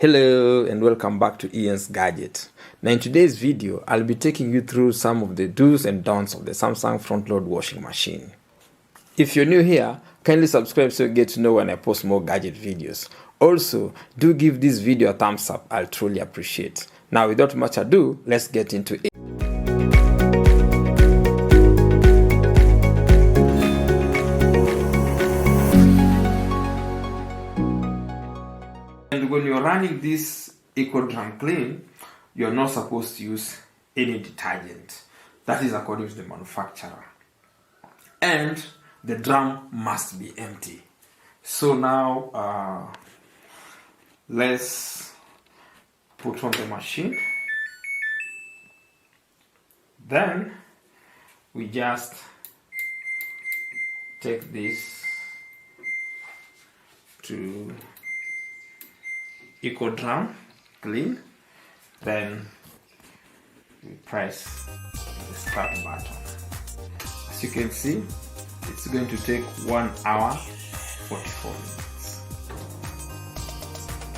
Hello and welcome back to Ian's Gadget. Now in today's video, I'll be taking you through some of the do's and don'ts of the Samsung front load washing machine. If you're new here, kindly subscribe so you get to know when I post more gadget videos. Also, do give this video a thumbs up, I'll truly appreciate. Now without much ado, let's get into it. And when you're running this EcoDrum Clean, you're not supposed to use any detergent. That is according to the manufacturer. And the drum must be empty. So now, let's put on the machine. Then, we just take this to EcoDrum Clean, then we press the start button. As you can see, it's going to take 1 hour 44 minutes.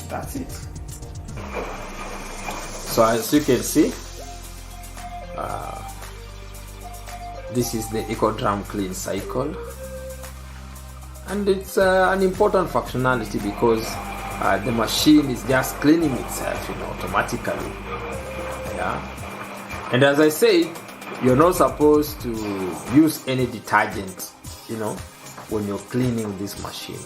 That's it. So as you can see, this is the EcoDrum Clean cycle, and it's an important functionality because the machine is just cleaning itself, automatically. Yeah. And as I said, you're not supposed to use any detergent, when you're cleaning this machine.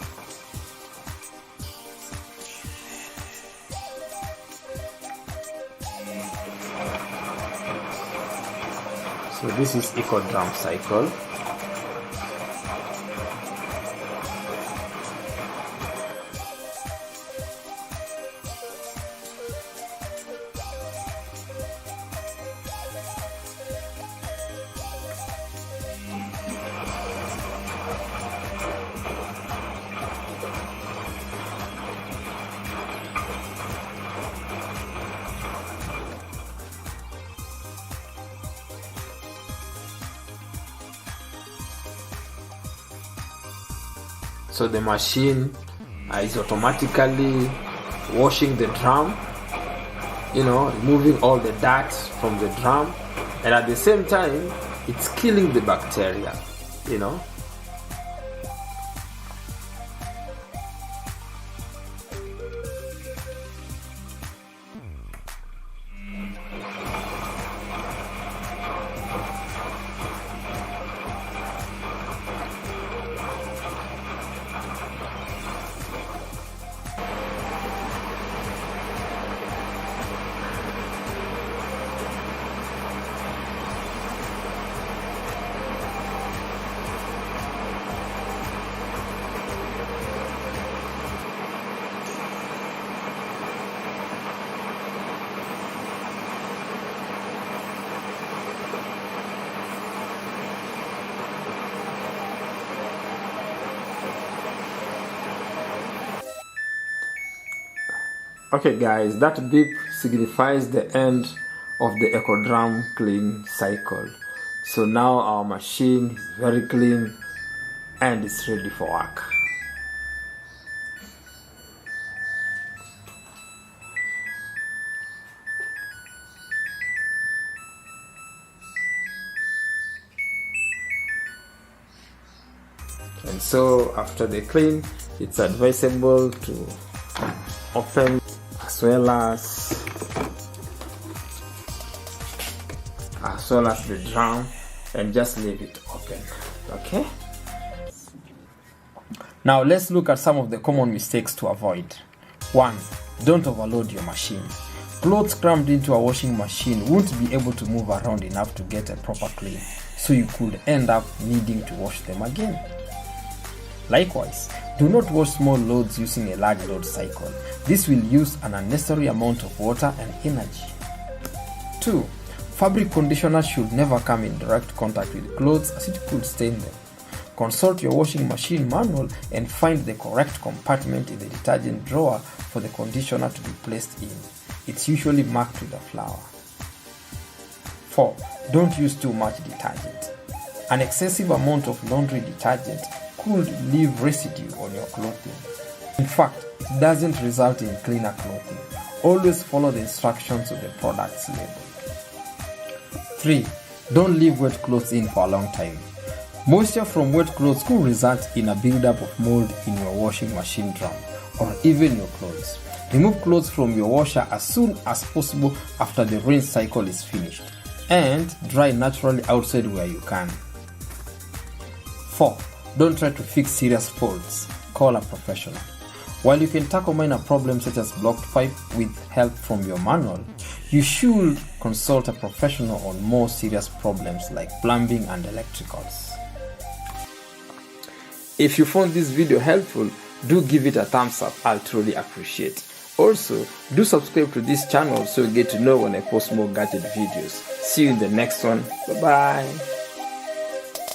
So this is EcoDrum cycle. So the machine is automatically washing the drum, removing all the dirt from the drum, and at the same time, it's killing the bacteria, Okay guys, that beep signifies the end of the EcoDrum Clean cycle. So now our machine is very clean and it's ready for work. And so after the clean, it's advisable to open as well as the drum and just leave it open. Okay, now let's look at some of the common mistakes to avoid. 1. Don't overload your machine. Clothes crammed into a washing machine won't be able to move around enough to get a proper clean, so you could end up needing to wash them again. Likewise, do not wash small loads using a large load cycle. This will use an unnecessary amount of water and energy. 2. Fabric conditioner should never come in direct contact with clothes as it could stain them. Consult your washing machine manual and find the correct compartment in the detergent drawer for the conditioner to be placed in. It's usually marked with a flower. 4. Don't use too much detergent. An excessive amount of laundry detergent could leave residue on your clothing. In fact, it doesn't result in cleaner clothing. Always follow the instructions of the product's label. 3. Don't leave wet clothes in for a long time. Moisture from wet clothes could result in a buildup of mold in your washing machine drum or even your clothes. Remove clothes from your washer as soon as possible after the rinse cycle is finished and dry naturally outside where you can. 4. Don't try to fix serious faults. Call a professional. While you can tackle minor problems such as blocked pipe with help from your manual, you should consult a professional on more serious problems like plumbing and electricals. If you found this video helpful, do give it a thumbs up. I'll truly appreciate. Also, do subscribe to this channel so you get to know when I post more gadget videos. See you in the next one. Bye bye.